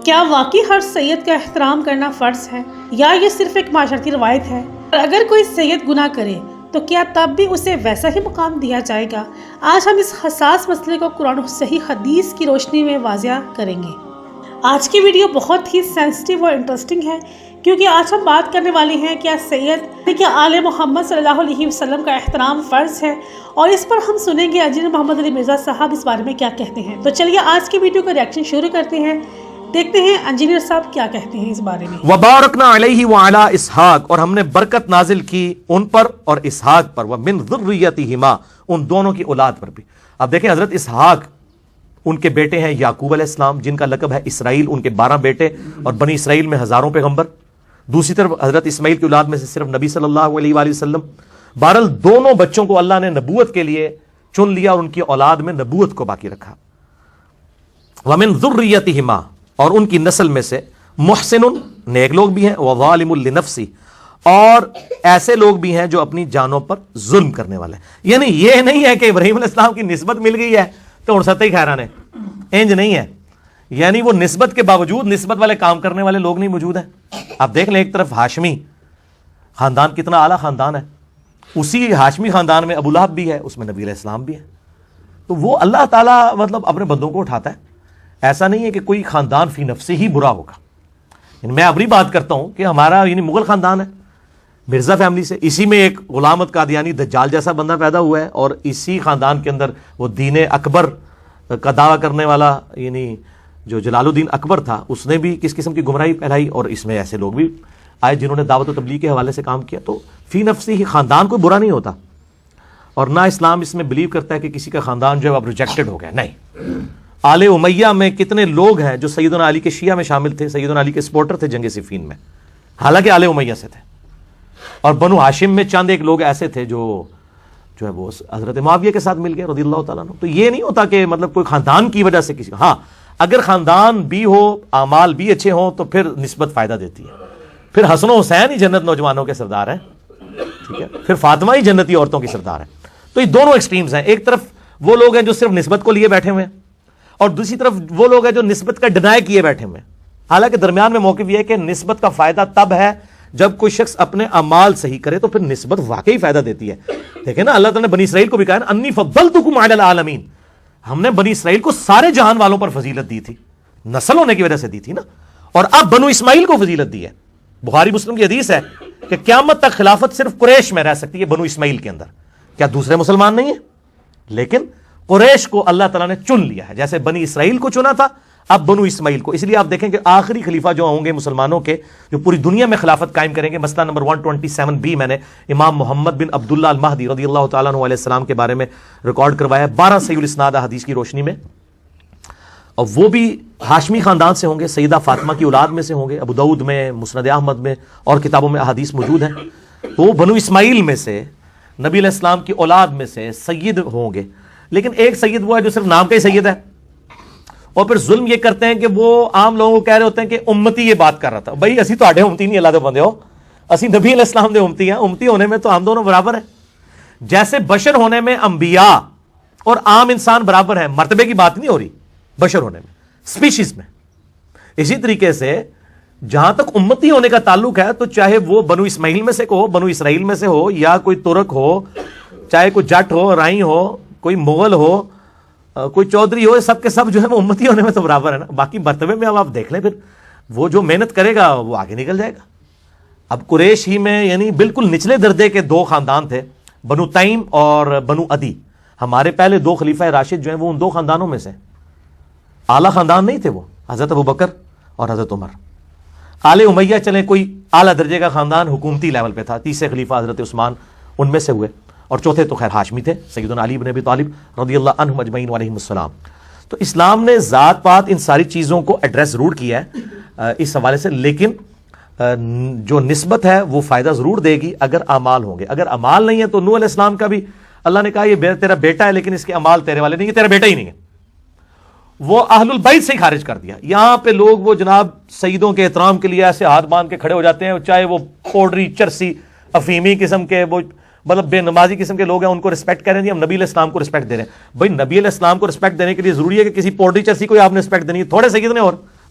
کیا واقعی ہر سید کا احترام کرنا فرض ہے یا یہ صرف ایک معاشرتی روایت ہے؟ اور اگر کوئی سید گناہ کرے تو کیا تب بھی اسے ویسا ہی مقام دیا جائے گا؟ آج ہم اس حساس مسئلے کو قرآن و صحیح حدیث کی روشنی میں واضح کریں گے۔ آج کی ویڈیو بہت ہی سینسٹیو اور انٹرسٹنگ ہے کیونکہ آج ہم بات کرنے والے ہیں کیا سید کیا آل محمد صلی اللہ علیہ وسلم کا احترام فرض ہے، اور اس پر ہم سنیں گے انجینئر محمد علی مرزا صاحب اس بارے میں کیا کہتے ہیں۔ تو چلیے آج کی ویڈیو کا ریاکشن شروع کرتے ہیں، دیکھتے ہیں انجینئر صاحب کیا کہتے ہیں اس بارے میں۔ وبارکنا علیہ وعلی اسحاق، اور ہم نے برکت نازل کی ان پر اور اسحاق پر، ومن ذریتہما، ان دونوں کی اولاد پر بھی۔ اب دیکھیں حضرت اسحاق ان کے بیٹے ہیں یعقوب علیہ السلام جن کا لقب ہے اسرائیل، ان کے 12 بیٹے اور بنی اسرائیل میں ہزاروں پیغمبر۔ دوسری طرف حضرت اسماعیل کی اولاد میں سے صرف نبی صلی اللہ علیہ وآلہ وسلم۔ بہرحال دونوں بچوں کو اللہ نے نبوت کے لیے چن لیا اور ان کی اولاد میں نبوت کو باقی رکھا۔ ومن ذریتہما، اور ان کی نسل میں سے محسن، نیک لوگ بھی ہیں، وظالم لنفسی، اور ایسے لوگ بھی ہیں جو اپنی جانوں پر ظلم کرنے والے ہیں۔ یعنی یہ نہیں ہے کہ ابراہیم علیہ السلام کی نسبت مل گئی ہے تو ہن ستے ہی خیرانے، انج نہیں ہے۔ یعنی وہ نسبت کے باوجود نسبت والے کام کرنے والے لوگ نہیں موجود ہیں۔ آپ دیکھ لیں ایک طرف ہاشمی خاندان کتنا اعلیٰ خاندان ہے، اسی ہاشمی خاندان میں ابو لہب بھی ہے، اس میں نبی علیہ السلام بھی ہے۔ تو وہ اللہ تعالیٰ مطلب اپنے بندوں کو اٹھاتا ہے، ایسا نہیں ہے کہ کوئی خاندان فی نفس ہی برا ہوگا۔ یعنی میں اپنی بات کرتا ہوں کہ ہمارا یعنی مغل خاندان ہے، مرزا فیملی سے، اسی میں ایک غلامت قادیانی دجال جیسا بندہ پیدا ہوا ہے، اور اسی خاندان کے اندر وہ دین اکبر کا دعویٰ کرنے والا یعنی جو جلال الدین اکبر تھا، اس نے بھی کس قسم کی گمراہی پھیلائی، اور اس میں ایسے لوگ بھی آئے جنہوں نے دعوت و تبلیغ کے حوالے سے کام کیا۔ تو فی نفس ہی خاندان کوئی برا نہیں ہوتا، اور نہ اسلام اس میں بلیو کرتا ہے کہ کسی کا خاندان جو ہے اب ریجیکٹڈ ہو گیا، نہیں۔ آل امیہ میں کتنے لوگ ہیں جو سیدنا علی کے شیعہ میں شامل تھے، سیدنا علی کے سپورٹر تھے جنگ صفین میں، حالانکہ آل امیہ سے تھے۔ اور بنو ہاشم میں چند ایک لوگ ایسے تھے جو ہے وہ حضرت معاویہ کے ساتھ مل گئے رضی اللہ تعالیٰ عنہ۔ تو یہ نہیں ہوتا کہ مطلب کوئی خاندان کی وجہ سے کسی، ہاں اگر خاندان بھی ہو، اعمال بھی اچھے ہوں تو پھر نسبت فائدہ دیتی ہے۔ پھر حسن و حسین ہی جنت نوجوانوں کے سردار ہیں، ٹھیک ہے، پھر فاطمہ ہی جنتی عورتوں کی سردار ہیں۔ تو یہ دونوں ایکسٹریمز ہیں، ایک طرف وہ لوگ ہیں جو صرف نسبت کو لیے بیٹھے ہوئے ہیں، اور دوسری طرف وہ لوگ ہیں جو نسبت کا ڈینائی کیے بیٹھے ہوئے ہیں۔ حالانکہ درمیان میں موقف یہ ہے کہ نسبت کا فائدہ تب ہے جب کوئی شخص اپنے اعمال صحیح کرے تو پھر نسبت واقعی فائدہ دیتی ہے۔ دیکھیں نا اللہ تعالیٰ نے بنی اسرائیل کو بھی کہا نا انی فضلتکم علی العالمین، ہم نے بنی اسرائیل کو سارے جہان والوں پر فضیلت دی تھی، نسل ہونے کی وجہ سے دی تھی نا، اور اب بنو اسماعیل کو فضیلت دی ہے۔ بخاری مسلم کی حدیث ہے کہ قیامت تک خلافت صرف قریش میں رہ سکتی ہے، بنو اسماعیل کے اندر۔ کیا دوسرے مسلمان نہیں ہیں؟ لیکن قریش کو اللہ تعالیٰ نے چن لیا ہے، جیسے بنی اسرائیل کو چنا تھا اب بنو اسماعیل کو۔ اس لیے آپ دیکھیں کہ آخری خلیفہ جو ہوں گے مسلمانوں کے جو پوری دنیا میں خلافت قائم کریں گے، مسئلہ نمبر 127 میں نے امام محمد بن عبداللہ المہدی رضی اللہ تعالیٰ عنہ علیہ السلام کے بارے میں ریکارڈ کروایا ہے 12 صحیح الاسناد حدیث کی روشنی میں، اور وہ بھی ہاشمی خاندان سے ہوں گے، سیدہ فاطمہ کی اولاد میں سے ہوں گے، ابو داؤد میں، مسند احمد میں اور کتابوں میں احادیث موجود ہیں۔ تو وہ بنو اسماعیل میں سے نبی علیہ السلام کی اولاد میں سے سید ہوں گے، لیکن ایک سید وہ ہے جو صرف نام کا ہی سید ہے، اور پھر ظلم یہ کرتے ہیں کہ وہ عام لوگوں کو کہہ رہے ہوتے ہیں کہ امتی یہ بات کر رہا تھا۔ بھائی اسی تو امتی نہیں، اللہ دے بندے ہو، اسی نبی علیہ السلام دے امتی ہیں، امتی ہونے میں تو ہم دونوں برابر ہیں۔ جیسے بشر ہونے میں انبیاء اور عام انسان برابر ہیں، مرتبے کی بات نہیں ہو رہی بشر ہونے میں، سپیشیز میں، اسی طریقے سے جہاں تک امتی ہونے کا تعلق ہے تو چاہے وہ بنو اسماعیل میں سے ہو، بنو اسرائیل میں سے ہو، یا کوئی ترک ہو، چاہے کوئی جٹ ہو، رائی ہو، کوئی مغل ہو، کوئی چودھری ہو، سب کے سب جو ہے وہ امتی ہونے میں تو برابر ہے نا۔ باقی مرتبے میں اب آپ دیکھ لیں، پھر وہ جو محنت کرے گا وہ آگے نکل جائے گا۔ اب قریش ہی میں یعنی بالکل نچلے درجے کے دو خاندان تھے، بنو تیم اور بنو عدی۔ ہمارے پہلے 2 خلیفہ راشد جو ہیں وہ ان 2 خاندانوں میں سے، اعلیٰ خاندان نہیں تھے وہ، حضرت ابوبکر اور حضرت عمر۔ آل امیہ چلیں کوئی اعلیٰ درجے کا خاندان حکومتی لیول پہ تھا، تیسرے خلیفہ حضرت عثمان ان میں سے ہوئے، اور چوتھے تو خیر ہاشمی تھے، سیدنا علی بن ابی طالب رضی اللہ عنہم اجمعین علیہم السلام۔ تو اسلام نے ذات پات ان ساری چیزوں کو ایڈریس ضرور کیا ہے اس حوالے سے، لیکن جو نسبت ہے وہ فائدہ ضرور دے گی اگر اعمال ہوں گے۔ اگر اعمال نہیں ہے تو نوح علیہ السلام کا بھی اللہ نے کہا یہ تیرا بیٹا ہے لیکن اس کے اعمال تیرے والے نہیں، یہ تیرا بیٹا ہی نہیں ہے، وہ اہل البیت سے ہی خارج کر دیا۔ یہاں پہ لوگ وہ جناب سیدوں کے احترام کے لیے ایسے ہاتھ باندھ کے کھڑے ہو جاتے ہیں، چاہے وہ پوڈری، چرسی، افیمی قسم کے، وہ مطلب بے نمازی قسم کے لوگ ہیں، ان کو رسپیکٹ کر رہے ہیں، ہم نبی علیہ السلام کو رسپیکٹ دے رہے ہیں۔ بھائی نبی علیہ السلام کو رسپیکٹ دینے کے لیے ضروری ہے کہ کسی پوڈری چرسی کو آپ نے رسپیکٹ دینی ہے؟ تھوڑے سید نے اور